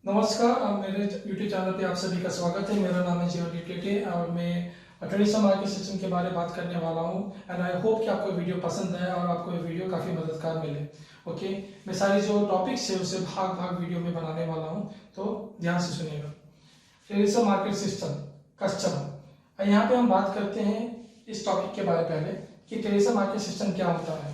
नमस्कार, आप मेरे YouTube चैनल पे आप सभी का स्वागत है। मेरा नाम है जीवन टेटे और मैं ट्रेडिशनल मार्केट सिस्टम के बारे में बात करने वाला हूँ। एंड आई होप कि आपको वीडियो पसंद है और आपको ये वीडियो काफ़ी मददगार मिले। ओके, मैं सारी जो टॉपिक्स है उसे भाग भाग वीडियो में बनाने वाला हूँ, तो ध्यान से सुनिएगा। ट्रेडिशनल मार्केट सिस्टम, कस्टमर, यहाँ पे हम बात करते हैं इस टॉपिक के बारे पहले कि ट्रेडिशनल मार्केट सिस्टम क्या होता है।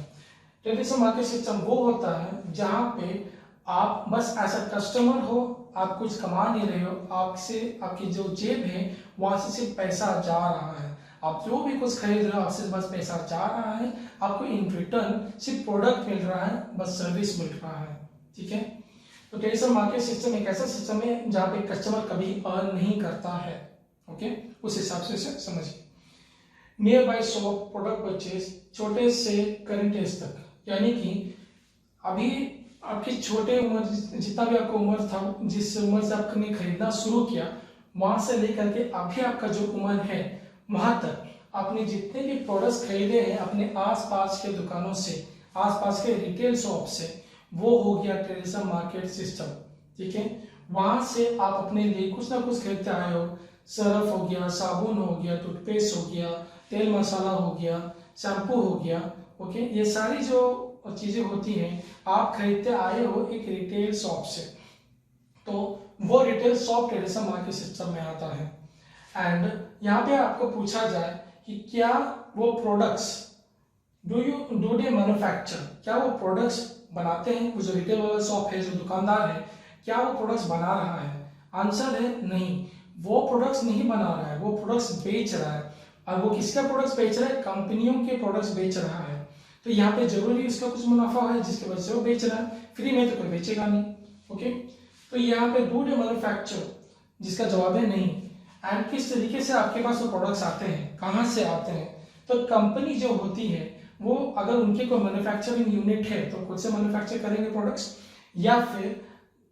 ट्रेडिशनल मार्केट सिस्टम वो होता है जहाँ पे आप बस एज अ कस्टमर हो, आप कुछ कमा नहीं रहे हो, आपसे आपकी जो जेब है वहां से सिर्फ पैसा जा रहा है। आप जो भी कुछ खरीद रहे हो आपसे बस पैसा जा रहा है, आपको इन रिटर्न सिर्फ प्रोडक्ट मिल रहा है, बस सर्विस मिल रहा है। ठीक है, तो ट्रेडिशनल मार्केट सिस्टम एक ऐसा सिस्टम है जहाँ पे कस्टमर कभी अर्न नहीं करता है। ओके, उस हिसाब से समझिए। Near by shop product purchase, छोटे से करंट एज तक, यानी कि अभी आपकी छोटे उम्र जितना भी आपको उम्र था, जिस उम्र से आपने खरीदना शुरू किया, वहां से लेकर के अभी आपका जो उम्र है वहां तक आपने जितने भी प्रोडक्ट्स खरीदे हैं अपने आसपास के दुकानों से, आसपास के रिटेल शॉप से, वो हो गया ट्रेडिशनल मार्केट सिस्टम। ठीक है, वहां से आप अपने लिए कुछ ना कुछ खरीदते आए हो। सर्फ हो गया, साबुन हो गया, टूथपेस्ट हो गया, तेल मसाला हो गया, शैम्पू हो गया। ओके, ये सारी जो चीजें होती हैं आप खरीदते आए हो एक रिटेल शॉप से, तो वो retail shop traditional market system में आता है। एंड यहाँ पे आपको पूछा जाए कि क्या वो प्रोडक्ट्स डू दे मैन्युफैक्चर, क्या वो प्रोडक्ट्स बनाते हैं? वो जो रिटेल वाला शॉप है, जो दुकानदार है, क्या वो प्रोडक्ट्स बना रहा है? आंसर है नहीं, वो प्रोडक्ट्स नहीं बना रहा है, वो प्रोडक्ट्स बेच रहा है। और वो किसका प्रोडक्ट्स बेच रहा है? कंपनियों के प्रोडक्ट्स बेच रहा है। तो यहाँ पे जरूरी उसका कुछ मुनाफा है जिसकी वजह से वो बेच रहा है, फ्री में तो कोई बेचेगा नहीं। ओके, तो यहाँ पे डू दे मैन्युफैक्चर, जिसका जवाब है नहीं। एंड किस तरीके से आपके पास वो प्रोडक्ट्स आते हैं, कहाँ से आते हैं? तो कंपनी जो होती है वो, अगर उनके कोई मैन्युफैक्चरिंग यूनिट है तो खुद से मैन्युफैक्चर करेंगे प्रोडक्ट्स, या फिर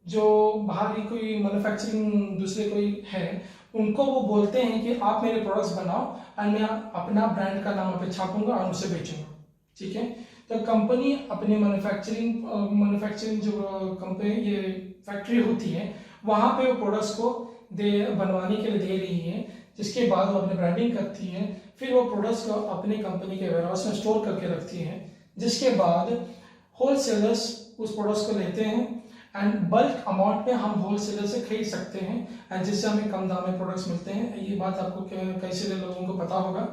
जो बाहर ही कोई मैन्युफैक्चरिंग दूसरे कोई है उनको वो बोलते हैं कि आप मेरे प्रोडक्ट्स बनाओ और मैं अपना ब्रांड का नाम पे छापूंगा और उसे बेचूंगा। ठीक है, तो कंपनी अपने मैन्युफैक्चरिंग जो कंपनी ये फैक्ट्री होती है वहां पे वो प्रोडक्ट्स को बनवाने के लिए दे रही है, जिसके बाद वो अपने ब्रांडिंग करती है, फिर वो प्रोडक्ट्स को अपने कंपनी के वेयरहाउस में स्टोर करके रखती है, जिसके बाद होलसेलर्स उस प्रोडक्ट्स को लेते हैं एंड बल्क अमाउंट में हम होलसेलर से खरीद सकते हैं एंड जिससे हमें कम दाम में प्रोडक्ट्स मिलते हैं। ये बात आपको कई सारे लोगों को पता होगा।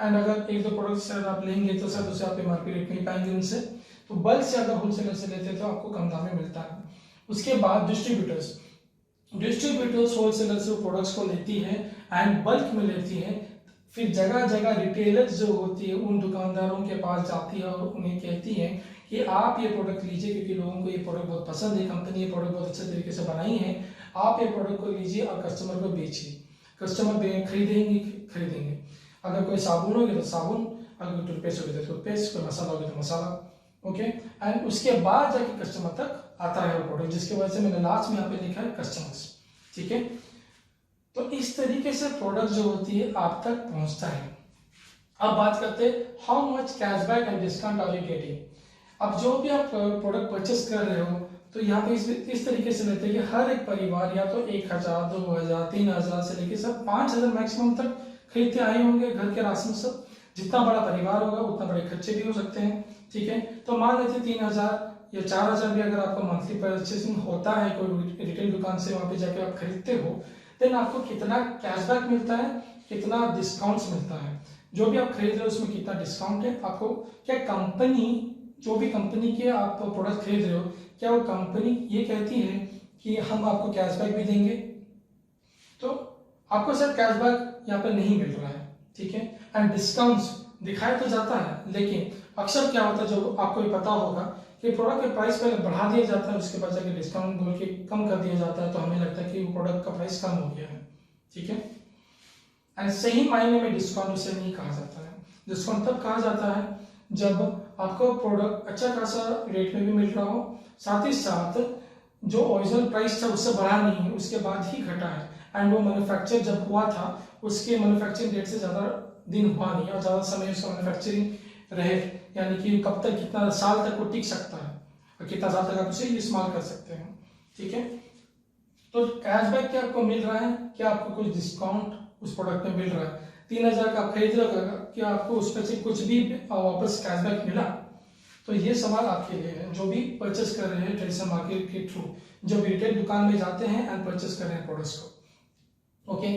एंड अगर एक दो प्रोडक्ट्स आप लेंगे तो सर दूसरे आप एमआरपी रेट नहीं पाएंगे उनसे, तो बल्क से अगर होलसेलर से लेते हैं तो आपको कम दाम में मिलता है। उसके बाद डिस्ट्रीब्यूटर्स होलसेलर से प्रोडक्ट्स को लेती है एंड बल्क में लेती है, फिर जगह जगह रिटेलर्स जो होती है उन दुकानदारों के पास जाती है और उन्हें कहती है कि आप ये प्रोडक्ट लीजिए क्योंकि लोगों को ये प्रोडक्ट बहुत पसंद है, कंपनी ये प्रोडक्ट बहुत अच्छे तरीके से बनाई है, आप ये प्रोडक्ट को लीजिए और कस्टमर को बेचिए। कस्टमर खरीदेंगे। अगर कोई साबुन होगी तो साबुन, अगर कोई टूथपेस्ट होगी तो टूथपेस्ट, कोई मसाला होगी तो मसाला। ओके, एंड उसके बाद जाके कस्टमर तक आता है वो प्रोडक्ट, जिसकी वजह से मैंने लास्ट में यहाँ पे लिखा है कस्टमर्स। ठीक है, तो इस तरीके से प्रोडक्ट जो होती है आप तक पहुंचता है। अब बात करते हैं how much cashback and discount are you getting. अब जो भी आप प्रोडक्ट परचेस कर रहे हो तो यहाँ पे इस तरीके से लेते हैं कि हर एक परिवार या तो 1000, 2000, 3000 से लेके सब 5000 मैक्सिमम तक खरीदते आए होंगे घर के राशन सब। जितना बड़ा परिवार होगा उतना बड़े खर्चे भी हो सकते हैं। ठीक है, तो मान लेते 3000 या 4000 भी अगर आपका मंथली परचेसिंग होता है कोई रिटेल दुकान से, वहां पे जाके आप खरीदते हो, देन आपको कितना कैशबैक मिलता है, कितना डिस्काउंट्स मिलता है, जो भी आप खरीद रहे हो उसमें कितना डिस्काउंट है आपको। क्या कंपनी, जो भी कंपनी के आप प्रोडक्ट खरीद रहे हो, क्या वो कंपनी ये कहती है कि हम आपको कैशबैक भी देंगे? तो आपको सर कैशबैक यहाँ पे नहीं मिल रहा है। ठीक है, एंड डिस्काउंट्स दिखाया तो जाता है, लेकिन अक्सर क्या होता है जो आपको भी पता होगा कि प्रोडक्ट के प्राइस पहले बढ़ा दिया जाता है, उसके बाद जाके डिस्काउंट बोल के कम कर दिया जाता है, तो हमें लगता है कि वो प्रोडक्ट का प्राइस कम हो गया है। ठीक है, एंड सही मायने में डिस्काउंट उसे नहीं कहा जाता है। डिस्काउंट तब कहा जाता है जब आपको प्रोडक्ट अच्छा खासा रेट में भी मिल रहा हो, साथ ही साथ जो ओरिजिनल प्राइस था उससे बढ़ा नहीं है, उसके बाद ही घटा है, एंड वो मैन्युफैक्चर जब हुआ था उसके मैन्युफैक्चरिंग डेट से ज़्यादा दिन हुआ नहीं और ज़्यादा समय उसका मैन्युफैक्चरिंग रहे, यानी कि कब तक, कितना साल तक वो टिक सकता है और कितना साल तक आप उसे इस्तेमाल कर सकते हैं। ठीक है, तो कैशबैक क्या आपको मिल रहा है, क्या आपको कुछ डिस्काउंट उस प्रोडक्ट में मिल रहा है? 3,000 का आप खरीद रहे हो, क्या आपको उस पर से कुछ भी वापस कैशबैक मिला? तो ये सवाल आपके लिए है जो भी परचेस कर रहे हैं ट्रेडिशनल मार्केट के थ्रू, जो भी रिटेल दुकान में जाते हैं एंड परचेस कर रहे हैं प्रोडक्ट्स को। ओके,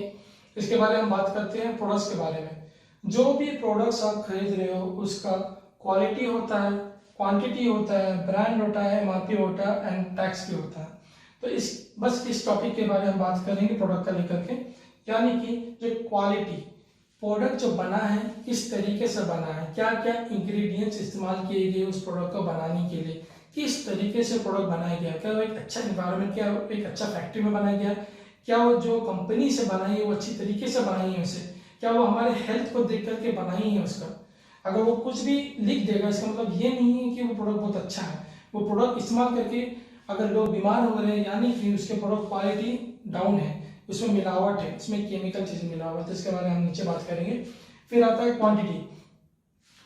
इसके बारे में हम बात करते हैं प्रोडक्ट्स के बारे में। जो भी प्रोडक्ट्स आप खरीद रहे हो उसका क्वालिटी होता है, क्वांटिटी होता है, ब्रांड होता है, एमआरपी होता है एंड टैक्स भी होता है। तो इस टॉपिक के बारे में हम बात करेंगे प्रोडक्ट का लेकर के, यानी कि जो क्वालिटी, प्रोडक्ट जो बना है किस तरीके से बना है, क्या क्या इंग्रेडिएंट्स इस्तेमाल किए गए उस प्रोडक्ट को बनाने के लिए, किस तरीके से प्रोडक्ट बनाया गया, क्या वो एक अच्छा इन्वायरमेंट, क्या एक अच्छा फैक्ट्री में बनाया गया, क्या वो जो कंपनी से बनाई है वो अच्छी तरीके से बनाई है उसे, क्या वो हमारे हेल्थ को देख करके बनाई है उसका। अगर वो कुछ भी लिख देगा इसका मतलब ये नहीं है कि वो प्रोडक्ट बहुत अच्छा है। वो प्रोडक्ट इस्तेमाल करके अगर लोग बीमार हो रहे हैं यानी कि उसके प्रोडक्ट क्वालिटी डाउन है, उसमें मिलावट है, उसमें केमिकल चीजें मिला हुआ है, तो इसके बारे में हम नीचे बात करेंगे। फिर आता है क्वांटिटी।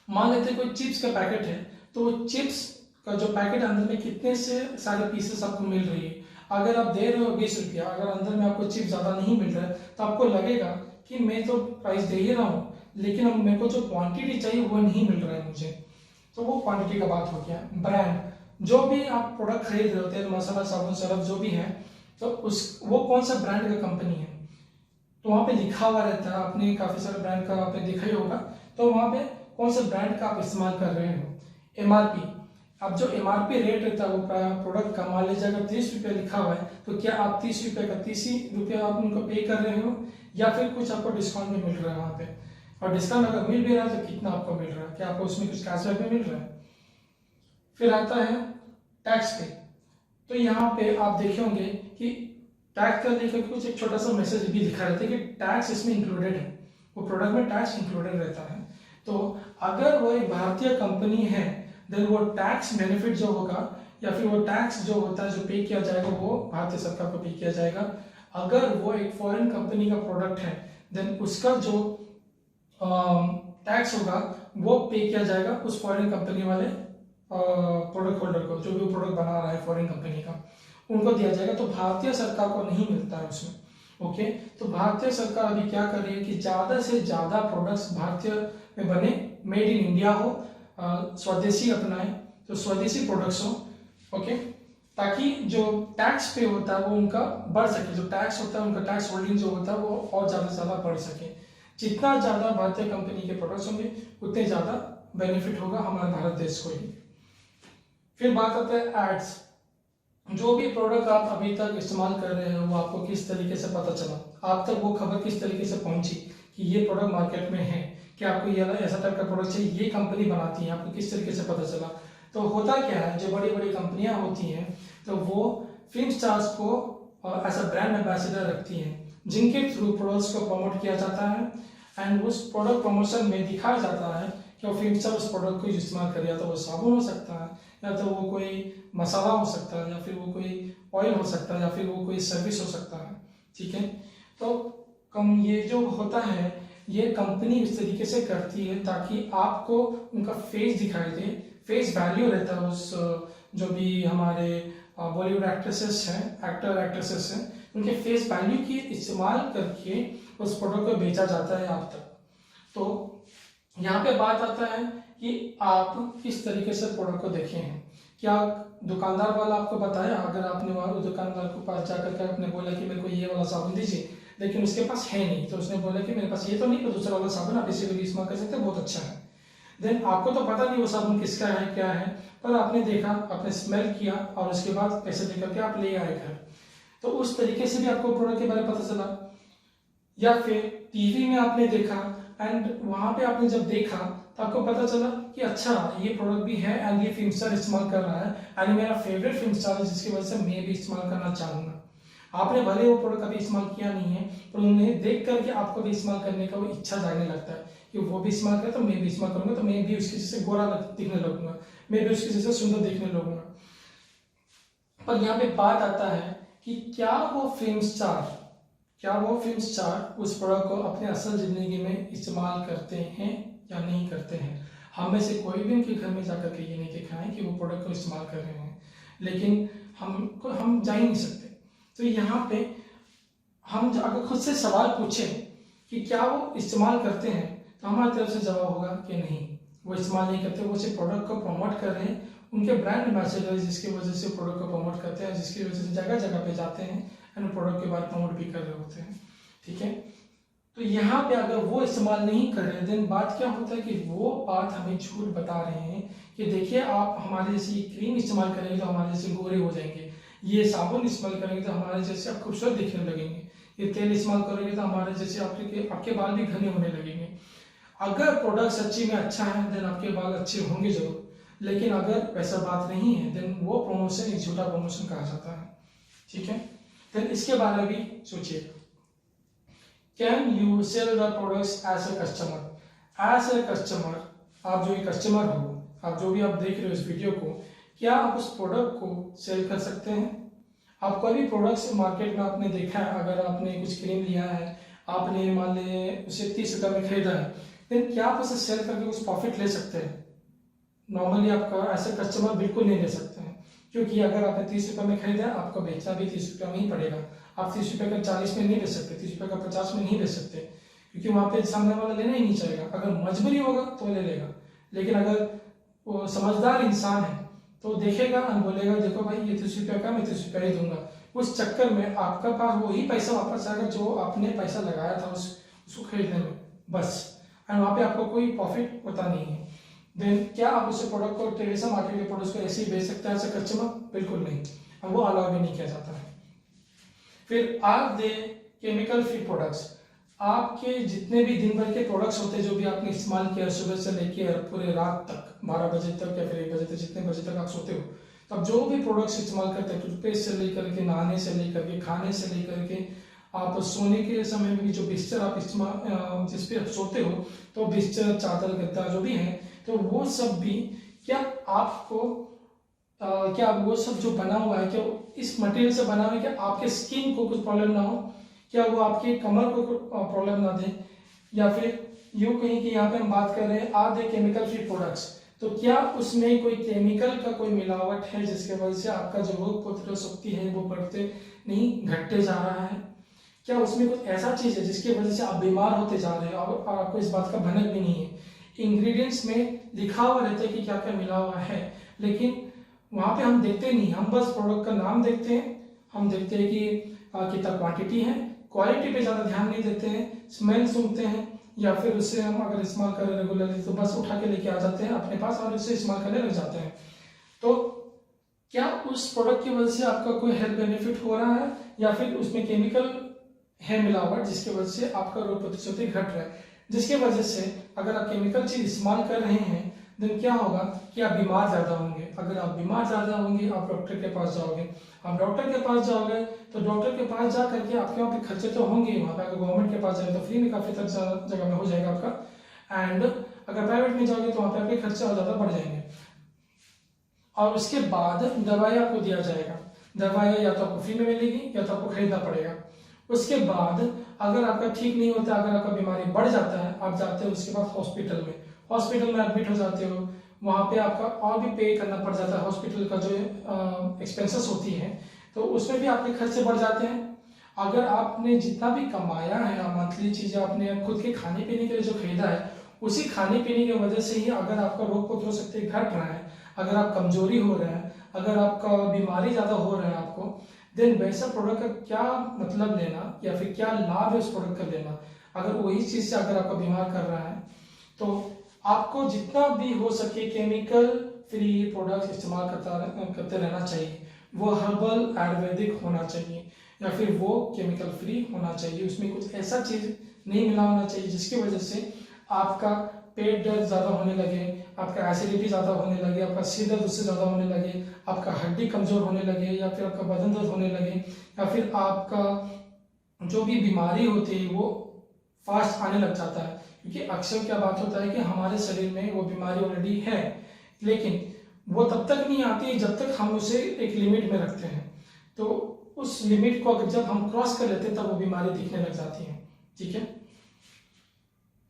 मान लेते हैं कोई चिप्स का पैकेट है, तो वो चिप्स का जो पैकेट अंदर में कितने से सारे पीसेस आपको मिल रही है। अगर आप दे रहे हो 20 रुपया, अगर अंदर में आपको चिप्स ज्यादा नहीं मिल रहा है तो आपको लगेगा कि मैं तो प्राइस दे ही रहा हूँ लेकिन अब मेरे को जो क्वांटिटी चाहिए वो नहीं मिल रहा है मुझे। तो वो क्वांटिटी का बात हो गया। ब्रांड, जो भी आप प्रोडक्ट खरीद रहे होते हैं, मसाला, साबुन, सरफ जो भी है, तो उस वो कौन सा ब्रांड का कंपनी है तो वहाँ पे लिखा हुआ रहता है। आपने काफी सारे ब्रांड का आपने देखा ही होगा, तो वहाँ पे कौन सा ब्रांड का आप इस्तेमाल कर रहे हो। एमआरपी, अब जो एमआरपी रेट रहता है वो प्रोडक्ट का, मान लीजिए अगर 30 रुपया लिखा हुआ है तो क्या आप 30 रुपये का 30 ही रुपया आप उनको पे कर रहे हो या फिर कुछ आपको डिस्काउंट में मिल रहा है वहाँ पे। और डिस्काउंट अगर मिल भी रहा है तो कितना आपको मिल रहा है, क्या आपको उसमें कुछ कैशबैक में मिल रहा है। फिर आता है टैक्स पे। तो यहाँ पे आप देखे होंगे कि टैक्स का लेकर कुछ एक छोटा सा मैसेज भी लिखा रहता है कि टैक्स इसमें इंक्लूडेड है, वो प्रोडक्ट में टैक्स इंक्लूडेड रहता है। तो अगर वो एक भारतीय कंपनी है देन वो टैक्स बेनिफिट जो होगा या फिर वो टैक्स जो होता है जो पे किया जाएगा वो भारतीय सरकार को पे किया जाएगा। अगर वो एक फॉरेन कंपनी का प्रोडक्ट है देन उसका जो टैक्स होगा वो पे किया जाएगा उस फॉरेन कंपनी वाले प्रोडक्ट होल्डर को, जो भी प्रोडक्ट बना रहा है फॉरेन कंपनी का, उनको दिया जाएगा। तो भारतीय सरकार को नहीं मिलता है उसमें। ओके, तो भारतीय सरकार अभी क्या कर रही है कि ज्यादा से ज्यादा प्रोडक्ट्स भारतीय में बने, मेड इन इंडिया हो, स्वदेशी अपनाए, तो स्वदेशी प्रोडक्ट्स हो। ओके, ताकि जो टैक्स पे होता है वो उनका बढ़ सके, जो टैक्स होता है उनका टैक्स होल्डिंग जो होता है वो और ज्यादा से ज्यादा बढ़ सके। जितना ज्यादा भारतीय कंपनी के प्रोडक्ट्स होंगे उतने ज्यादा बेनिफिट होगा हमारे भारत देश को ही। फिर बात आता है एड्स। जो भी प्रोडक्ट आप अभी तक इस्तेमाल कर रहे हो वो आपको किस तरीके से पता चला, आप तक वो खबर किस तरीके से पहुंची कि ये प्रोडक्ट मार्केट में है, कि आपको ये ऐसा टाइप का प्रोडक्ट चाहिए, ये कंपनी बनाती है, आपको किस तरीके से पता चला। तो होता क्या है, जो बड़ी बड़ी कंपनियां होती हैं तो वो फिल्म स्टार्स को एज अ ब्रांड एम्बेसडर रखती हैं, जिनके थ्रू प्रोडक्ट्स को प्रमोट किया जाता है एंड उस प्रोडक्ट प्रमोशन में दिखाया जाता है कि वो फिल्म स्टार उस प्रोडक्ट को इस्तेमाल करे, या तो वो साबुन हो सकता है, या तो वो कोई मसाला हो सकता है, या फिर वो कोई ऑयल हो सकता है, या फिर वो कोई सर्विस हो सकता है। ठीक है, तो कम ये जो होता है ये कंपनी इस तरीके से करती है ताकि आपको उनका फेस दिखाई दे, फेस वैल्यू रहता है उस जो भी हमारे बॉलीवुड एक्ट्रेसेस हैं, एक्टर एक्ट्रेसेस हैं, उनके फेस वैल्यू की इस्तेमाल करके उस प्रोडक्ट को बेचा जाता है आप तक। तो यहाँ पे बात आता है कि आप किस तरीके से प्रोडक्ट को देखे हैं। क्या दुकानदार वाला आपको बताया, अगर आपने वहाँ दुकानदार के पास जाकर के आपने बोला कि मेरे को ये वाला साबुन दीजिए, लेकिन उसके पास है नहीं, तो उसने बोला कि मेरे पास ये तो नहीं पर दूसरा वाला साबुन आप इसी को भी इस्तेमाल कर सकते हैं, बहुत अच्छा है। देन आपको तो पता नहीं वो साबुन किसका है क्या है, पर आपने देखा, आपने स्मेल किया और उसके बाद पैसे देकर के आप ले आए घर, तो उस तरीके से भी आपको प्रोडक्ट के बारे में पता चला। या फिर टीवी में आपने देखा एंड वहां पे आपने जब देखा तो आपको पता चला कि अच्छा ये प्रोडक्ट भी है एंड ये फिल्म स्टार इस्तेमाल कर रहा है एंड मेरा फेवरेट फिल्म स्टार है जिसकी वजह से मैं भी इस्तेमाल करना चाहूंगा। आपने भले वो प्रोडक्ट कभी इस्तेमाल किया नहीं है पर उन्हें देख करके आपको भी इस्तेमाल करने का वो इच्छा जागने लगता है कि वो भी इस्तेमाल करे तो मैं भी इस्तेमाल करूंगा, तो मैं भी उसके जैसे गोरा दिखने लगूंगा, मैं भी उसके जैसे सुंदर दिखने लगूंगा। पर यहाँ पे बात आता है कि क्या वो फिल्म स्टार उस प्रोडक्ट को अपने असल जिंदगी में इस्तेमाल करते हैं या नहीं करते हैं। हम में से कोई भी उनके घर में जाकर के ये नहीं देखा है कि वो प्रोडक्ट को इस्तेमाल कर रहे हैं, लेकिन हम जा ही नहीं सकते। तो यहाँ पे हम अगर खुद से सवाल पूछें कि क्या वो इस्तेमाल करते हैं, तो हमारी तरफ से जवाब होगा कि नहीं, वो इस्तेमाल नहीं करते, वो सिर्फ प्रोडक्ट को प्रमोट कर रहे हैं। उनके ब्रांड एम्बेसडर जिसकी वजह से प्रोडक्ट को प्रमोट करते हैं, जिसकी वजह से जगह जगह पे जाते हैं एंड प्रोडक्ट के बारे में प्रमोट भी कर रहे होते हैं। ठीक है, तो यहाँ पे अगर वो इस्तेमाल नहीं कर रहे देन बात क्या होता है कि वो बात हमें झूठ बता रहे हैं कि देखिए आप हमारे जैसे ये क्रीम इस्तेमाल करेंगे तो हमारे जैसे गोरे हो जाएंगे, ये साबुन इस्तेमाल करेंगे तो हमारे जैसे आप खूबसूरत दिखने लगेंगे, ये तेल इस्तेमाल करेंगे तो हमारे जैसे आपके बाल भी घने होने लगेंगे। अगर प्रोडक्ट सच्ची में अच्छा है देन आपके बाल अच्छे होंगे जरूर, लेकिन अगर वैसा बात नहीं है देन वो प्रमोशन एक झूठा प्रमोशन कहा जाता है। ठीक है, देन इसके बारे में भी सोचिए। Can you sell the products as a customer? As a customer, आप जो कस्टमर हो, आप जो भी आप देख रहे हो इस वीडियो को, क्या आप उस प्रोडक्ट को सेल कर सकते हैं? आप कोई भी प्रोडक्ट्स मार्केट में आपने देखा है, अगर आपने कुछ क्रीम लिया है, आपने मान ले उसे 30 रुपये में खरीदा है, देन क्या आप उसे सेल करके कुछ प्रॉफिट ले सकते हैं? नॉर्मली आपका ऐसे कस्टमर बिल्कुल नहीं ले सकते हैं, क्योंकि अगर आपने 30 रुपये में खरीदा है, आपको बेचना भी 30 रुपये में ही पड़ेगा। आप 30 रुपये का 40 में नहीं बेच सकते, 30 रुपये का 50 में नहीं बेच सकते, क्योंकि वहाँ पे सामने वाला लेना ही नहीं चाहेगा। अगर मजबूरी होगा तो ले लेगा, लेकिन अगर वो समझदार इंसान है तो देखेगा और बोलेगा देखो भाई ये 30 रुपये का मैं 30 रुपये ही दूंगा। उस चक्कर में आपका पास वही पैसा वापस आएगा जो आपने पैसा लगाया था उसको खरीदने में, बस। एंड वहाँ पे आपको कोई प्रॉफिट होता नहीं है। देन क्या आप उस प्रोडक्ट को ट्रेडिशनल मार्केट के प्रोडक्ट को ऐसे ही बेच सकते हैं एज ए कस्टमर? बिल्कुल नहीं, और वो अलाउ भी नहीं किया जाता है। फिर are they chemical free products? आपके जितने भी दिन भर के प्रोडक्ट्स होते हैं जो भी आपने इस्तेमाल किया सुबह से लेकर पूरे रात तक, 12 बजे तक या फिर 1 बजे तक, जितने बजे तक आप सोते हो, तब जो भी प्रोडक्ट्स इस्तेमाल करते हैं, टूथपेस्ट से लेकर के, नहाने से लेकर के, खाने से लेकर के, आप सोने के समय में भी जो बिस्तर आप इस्तेमाल जिस पे आप सोते हो, तो बिस्तर, चादर, गद्दा जो भी है, तो वो सब भी क्या आपको क्या वो सब जो बना हुआ है क्या इस मटेरियल से बना हुआ है, क्या आपके स्किन को कुछ प्रॉब्लम ना हो, क्या वो आपके कमर को प्रॉब्लम ना दे, या फिर यूं कहीं कि यहाँ पे हम बात कर रहे हैं are they chemical free products, तो क्या उसमें कोई केमिकल का कोई मिलावट है जिसके वजह से आपका जो रोग प्रतिरोधक शक्ति है वो बढ़ते नहीं घटते जा रहा है? क्या उसमें कुछ ऐसा चीज है जिसकी वजह से आप बीमार होते जा रहे हैं और आपको इस बात का भनक भी नहीं है? इंग्रेडिएंट्स में लिखा हुआ रहता है कि क्या क्या मिला हुआ है, लेकिन वहां पे हम देखते नहीं, हम बस प्रोडक्ट का नाम देखते हैं, हम देखते हैं कि कितना क्वांटिटी है, क्वालिटी पे ज्यादा ध्यान नहीं देते हैं, स्मेल सुनते हैं, या फिर उससे हम अगर इस्तेमाल करें रेगुलरली तो बस उठा के लेके आ जाते हैं अपने पास और उससे इस्तेमाल करने लग जाते हैं। तो क्या उस प्रोडक्ट की वजह से आपका कोई हेल्थ बेनिफिट हो रहा है, या फिर उसमें केमिकल है मिलावट जिसकी वजह से आपका रोग प्रतिशत घट रहा है? जिसकी वजह से अगर आप केमिकल चीज इस्तेमाल कर रहे हैं देन क्या होगा कि आप बीमार ज्यादा होंगे। अगर आप बीमार ज्यादा होंगे आप डॉक्टर के पास जाओगे, आप डॉक्टर के पास जाओगे तो डॉक्टर के पास जा करके आपके वहाँ पे खर्चे तो होंगे, वहाँ पे अगर गवर्नमेंट के पास जाए तो फ्री में काफी जगह में हो जाएगा आपका, एंड अगर प्राइवेट में जाओगे तो वहाँ पे आपके खर्चे और ज्यादा बढ़ जाएंगे। और उसके बाद दवाई आपको दिया जाएगा, दवाई या तो आपको फ्री में मिलेगी या तो आपको खरीदना पड़ेगा। उसके बाद अगर आपका ठीक नहीं होता, अगर आपका बीमारी बढ़ जाता है, आप जाते हो उसके बाद हॉस्पिटल में एडमिट हो जाते हो, वहां पे आपका और भी पे करना पड़ जाता है, हॉस्पिटल का जो एक्सपेंसेस होती है तो उसमें भी आपके खर्चे बढ़ जाते हैं। अगर आपने जितना भी कमाया है मंथली चीजें आपने खुद के खाने पीने के लिए जो खरीदा है, उसी खाने पीने की वजह से ही अगर आपका रोग प्रतिरोधक शक्ति घट रहा है, अगर आप कमजोरी हो रहे हैं, अगर आपका बीमारी ज्यादा हो रहा है आपको, देन वैसा प्रोडक्ट का क्या मतलब लेना या फिर क्या लाभ है उस प्रोडक्ट का लेना? अगर वही चीज से अगर आपको बीमार कर रहा है तो आपको जितना भी हो सके केमिकल फ्री प्रोडक्ट इस्तेमाल करते रहना चाहिए। वो हर्बल आयुर्वेदिक होना चाहिए या फिर वो केमिकल फ्री होना चाहिए, उसमें कुछ ऐसा चीज नहीं मिला होना चाहिए जिसकी वजह से आपका पेट दर्द ज्यादा होने लगे, आपका एसिडिटी ज्यादा होने लगे, आपका सिर दर्द उससे ज्यादा होने लगे, आपका हड्डी कमजोर होने लगे, या फिर आपका बदन दर्द होने लगे, या फिर आपका जो भी बीमारी होती है वो फास्ट आने लग जाता है। क्योंकि अक्सर क्या बात होता है कि हमारे शरीर में वो बीमारी ऑलरेडी है, लेकिन वो तब तक नहीं आती जब तक हम उसे एक लिमिट में रखते हैं। तो उस लिमिट को अगर जब हम क्रॉस कर लेते हैं तब वो बीमारी दिखने लग जाती है। ठीक है,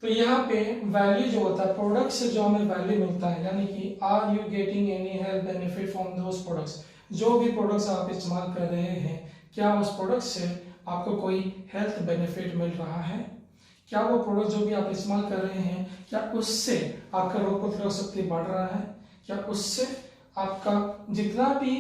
तो यहाँ पे वैल्यू जो होता है प्रोडक्ट से जो हमें वैल्यू मिलता है, यानी कि are you getting any health benefit from those products, जो भी प्रोडक्ट्स आप इस्तेमाल कर रहे हैं क्या उस प्रोडक्ट से आपको कोई हेल्थ बेनिफिट मिल रहा है, क्या वो प्रोडक्ट जो भी आप इस्तेमाल कर रहे हैं क्या उससे आपका रोग प्रतिरोधक शक्ति बढ़ रहा है, क्या उससे आपका जितना भी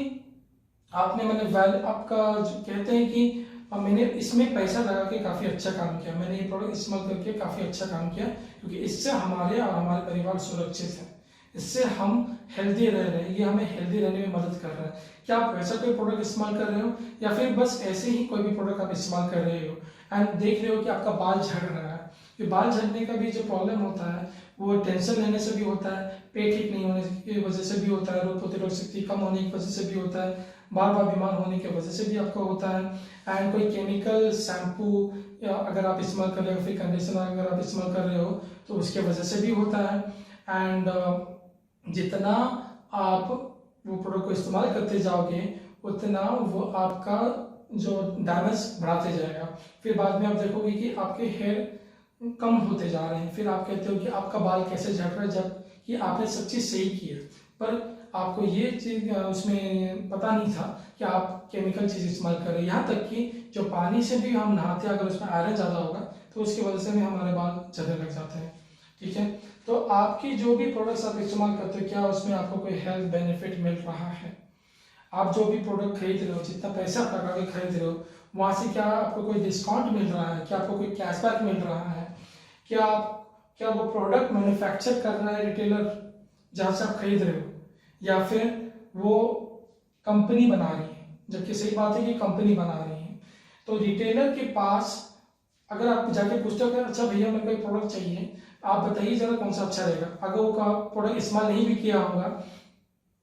आपने आपका जो कहते हैं कि मैंने इसमें पैसा लगा के काफ़ी अच्छा काम किया, मैंने ये प्रोडक्ट इस्तेमाल करके काफ़ी अच्छा काम किया क्योंकि इससे हमारे और हमारे परिवार सुरक्षित है, इससे हम हेल्दी रह रहे हैं, ये हमें हेल्दी रहने में मदद कर रहा है। क्या आप वैसा कोई प्रोडक्ट इस्तेमाल कर रहे हो या फिर बस ऐसे ही कोई भी प्रोडक्ट आप इस्तेमाल कर रहे हो एंड देख रहे हो कि आपका बाल झड़ रहा है। ये बाल झड़ने का भी जो प्रॉब्लम होता है वो टेंशन लेने से भी होता है, पेट ठीक नहीं होने की वजह से भी होता है, रोग प्रतिरोधक शक्ति कम होने की वजह से भी होता है, बार बार बीमार होने की वजह से भी आपको होता है। एंड कोई केमिकल शैम्पू या अगर आप इस्तेमाल कर रहे हो, फिर कंडीशनर अगर आप इस्तेमाल कर रहे हो तो उसके वजह से भी होता है। एंड जितना आप वो प्रोडक्ट को इस्तेमाल करते जाओगे उतना वो आपका जो डैमेज बढ़ाते जाएगा, फिर बाद में आप देखोगे कि आपके हेयर कम होते जा रहे हैं, फिर आप कहते हो कि आपका बाल कैसे झड़ रहा है जबकि आपने सब चीज़ सही की है, पर आपको ये चीज़ उसमें पता नहीं था कि आप केमिकल चीज़ इस्तेमाल कर रहे हैं। यहाँ तक कि जो पानी से भी हम नहाते हैं अगर उसमें आयरन ज़्यादा होगा तो उसकी वजह से भी हमारे बाल झड़ने लग जाते हैं। ठीक है, तो आपकी जो भी प्रोडक्ट्स आप इस्तेमाल करते हो क्या उसमें आपको कोई हेल्थ बेनिफिट मिल रहा है, आप जो भी प्रोडक्ट खरीद रहे हो जितना पैसा आप लगा के खरीद रहे हो वहाँ से क्या आपको कोई डिस्काउंट मिल रहा है, क्या आपको कोई कैशबैक मिल रहा है, क्या वो प्रोडक्ट मैन्युफैक्चर कर रहा है रिटेलर जहाँ से आप खरीद रहे हो या फिर वो कंपनी बना रही है, जबकि सही बात है कि कंपनी बना रही है। तो रिटेलर के पास अगर आप जाके पूछते हो कि अच्छा भैया मेरे को एक प्रोडक्ट चाहिए, आप बताइए जरा कौन सा अच्छा रहेगा, अगर वो प्रोडक्ट इस्तेमाल नहीं भी किया होगा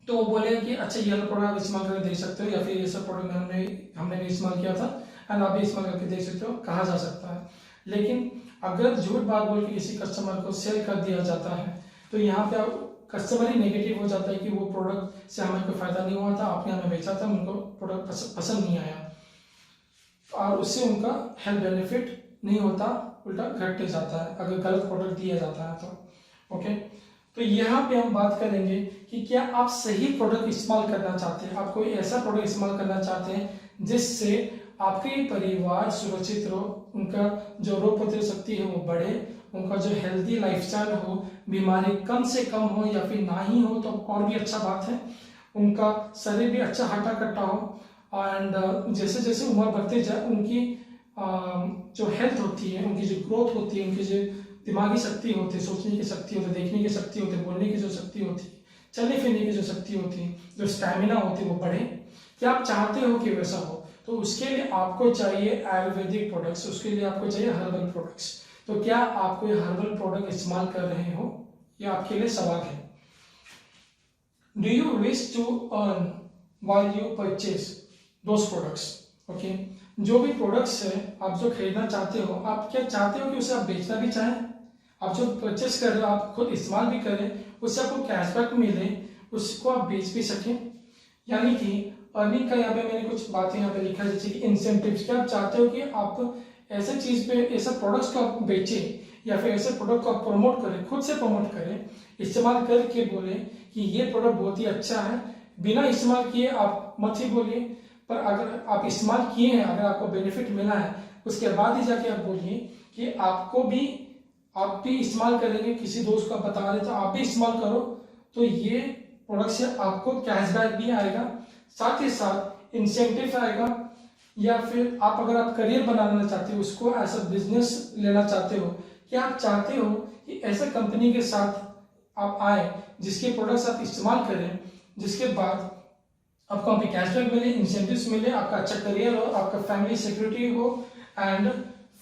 तो वो बोलेगा कि अच्छा ये प्रोडक्ट आप इस्तेमाल करके देख सकते हो या फिर ये सब प्रोडक्ट हमने भी इस्तेमाल किया था एंड आप भी इस्तेमाल करके देख सकते हो, कहा जा सकता है। लेकिन अगर झूठ बात बोल के किसी कस्टमर को सेल कर दिया जाता है तो यहाँ पे कस्टमर ही नेगेटिव हो जाता है कि वो प्रोडक्ट से हमें कोई फायदा नहीं हुआ था, आपने हमें बेचा था, उनको प्रोडक्ट पसंद नहीं आया और उससे उनका हेल्थ बेनिफिट नहीं होता, उल्टा घट जाता है अगर गलत प्रोडक्ट दिया जाता है तो। ओके, तो यहाँ पे हम बात करेंगे कि क्या आप सही प्रोडक्ट इस्तेमाल करना चाहते हैं, आप कोई ऐसा प्रोडक्ट इस्तेमाल करना चाहते हैं जिससे आपके परिवार सुरक्षित रहो, उनका जो रोग प्रतिरोधक शक्ति है वो बढ़े, उनका जो हेल्दी लाइफस्टाइल हो, बीमारी कम से कम हो या फिर ना ही हो तो और भी अच्छा बात है, उनका शरीर भी अच्छा हट्टा कट्टा हो एंड जैसे जैसे उम्र बढ़ते जाए उनकी जो हेल्थ होती है, उनकी जो ग्रोथ होती है, उनकी जो दिमागी शक्ति होती है, सोचने की शक्ति होती है, देखने की शक्ति होती है, बोलने की जो शक्ति होती है, चलने फिरने की जो शक्ति होती है, जो स्टैमिना होती है वो बढ़े। क्या आप चाहते हो कि वैसा हो तो उसके लिए आपको चाहिए आयुर्वेदिक प्रोडक्ट्स, उसके लिए आपको चाहिए हर्बल प्रोडक्ट्स। तो क्या आप कोई हर्बल प्रोडक्ट इस्तेमाल कर रहे हो, यह आपके लिए सवाल है। Do you wish to earn while you purchase those products? Okay, जो भी प्रोडक्ट्स है आप जो खरीदना चाहते हो, आप क्या चाहते हो कि उसे आप बेचना भी चाहें, आप जो परचेस कर रहे हो आप खुद इस्तेमाल भी करें, उससे आपको कैशबैक मिले, उसको आप बेच भी सकें, यानी कि अर्निंग का यहाँ पे मैंने कुछ बातें यहाँ पे लिखा है जैसे कि इंसेंटिव्स। क्या आप चाहते हो कि आप ऐसे चीज पे ऐसे प्रोडक्ट्स को आप बेचें या फिर ऐसे प्रोडक्ट को आप प्रमोट करें, खुद से प्रमोट करें, इस्तेमाल करके बोले कि ये प्रोडक्ट बहुत ही अच्छा है, बिना इस्तेमाल किए आप मत ही बोलिए, पर अगर आप इस्तेमाल किए हैं, अगर आपको बेनिफिट मिला है उसके बाद ही जाके आप बोलिए कि आप भी इस्तेमाल करेंगे, किसी दोस्त को आप बता रहे तो आप भी इस्तेमाल करो, तो ये प्रोडक्ट से आपको कैशबैक भी आएगा, साथ ही साथ इंसेंटिव आएगा, या फिर अगर आप करियर बनाना चाहते हो, उसको एज अ बिजनेस लेना चाहते हो, कि आप चाहते हो कि ऐसे कंपनी के साथ आप आए जिसके प्रोडक्ट्स आप इस्तेमाल करें, जिसके बाद आपको वहाँ पे कैशबैक मिले, इंसेंटिव्स मिले, आपका अच्छा करियर हो, आपका फैमिली सिक्योरिटी हो एंड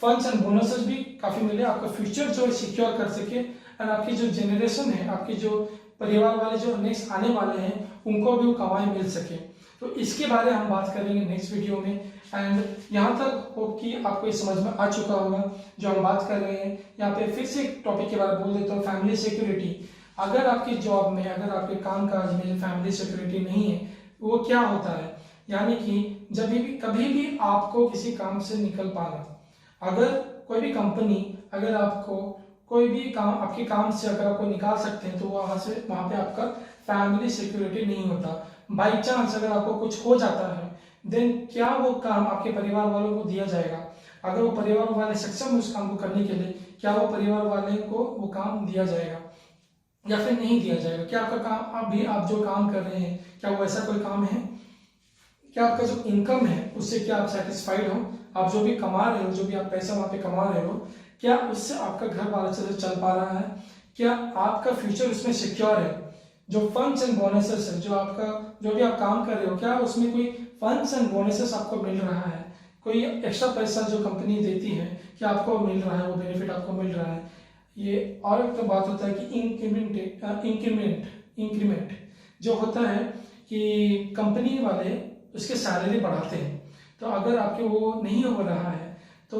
फंड्स एंड बोनसेस भी काफ़ी मिले, आपका फ्यूचर जो है सिक्योर कर सके एंड आपकी जो जनरेशन है, आपकी जो परिवार वाले जो नेक्स्ट आने वाले हैं उनको भी वो कमाई मिल सके। तो इसके बारे में हम बात करेंगे नेक्स्ट वीडियो में एंड यहाँ तक होप कि आपको ये समझ में आ चुका होगा जो हम बात कर रहे हैं। यहाँ पे फिर से एक टॉपिक के बारे में बोल देता हूँ, फैमिली सिक्योरिटी। अगर आपकी जॉब में, अगर आपके काम काज में फैमिली सिक्योरिटी नहीं है, वो क्या होता है, यानी कि जब भी कभी भी आपको किसी काम से निकल पाना, अगर कोई भी कंपनी अगर आपको कोई भी काम, आपके काम से अगर आपको निकाल सकते हैं तो वहाँ पे आपका फैमिली सिक्योरिटी नहीं होता। बाई चांस अगर आपको कुछ हो जाता है, देन क्या वो काम आपके परिवार वालों को दिया जाएगा? अगर वो परिवार वाले सक्षम है उस काम को करने के लिए, क्या वो परिवार वाले को वो काम दिया जाएगा या फिर नहीं दिया जाएगा? क्या आपका काम आप जो काम कर रहे हैं, क्या वो ऐसा कोई काम है? क्या आपका जो इनकम है उससे क्या आप सेटिस्फाइड हो? आप जो भी कमा रहे हो, जो भी आप पैसा वहां पे कमा रहे हो, क्या उससे आपका घर बार अच्छे से चल पा रहा है? क्या आपका फ्यूचर उसमें सिक्योर है? जो फंड्स एंड बोनसेस है, जो भी आप काम कर रहे हो, क्या उसमें कोई फंड्स एंड बोनसेस आपको मिल रहा है? कोई एक्स्ट्रा पैसा जो कंपनी देती है, क्या आपको मिल रहा है? वो बेनिफिट आपको मिल रहा है? ये और एक तो बात होता है कि इंक्रीमेंट जो होता है कि कंपनी वाले उसके सैलरी बढ़ाते हैं, तो अगर आपके वो नहीं हो रहा है तो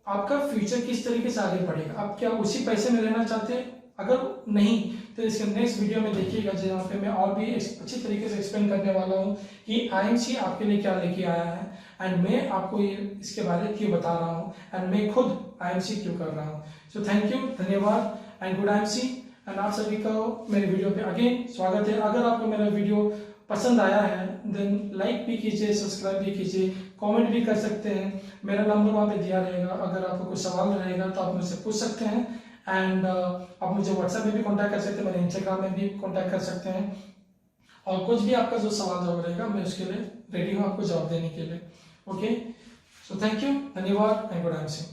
आपका फ्यूचर किस तरीके से आगे बढ़ेगा? आप क्या उसी पैसे में रहना चाहते हैं? अगर नहीं तो इसके नेक्स्ट वीडियो में देखिएगा, जहाँ पे मैं और भी अच्छी तरीके से एक्सप्लेन करने वाला हूँ कि आईएमसी आपके लिए क्या लेके आया है, एंड मैं आपको ये इसके बारे में क्यों बता रहा हूँ, एंड मैं खुद आईएमसी क्यों कर रहा हूँ। सो थैंक यू, धन्यवाद एंड गुड आईएमसी। एंड आप सभी का मेरे वीडियो पे अगेन स्वागत है। अगर आपको मेरा वीडियो पसंद आया है देन लाइक भी कीजिए, सब्सक्राइब भी कीजिए, कमेंट भी कर सकते हैं। मेरा नंबर वहाँ पे दिया रहेगा, अगर आपको कुछ सवाल रहेगा तो आप मुझसे पूछ सकते हैं। एंड आप मुझे व्हाट्सएप में भी कांटेक्ट कर सकते हैं, मेरे इंस्टाग्राम में भी कांटेक्ट कर सकते हैं, और कुछ भी आपका जो सवाल जवाब रहेगा मैं उसके लिए रेडी हूँ आपको जवाब देने के लिए। ओके, सो थैंक यू, धन्यवाद एंड गुड आईएमसी।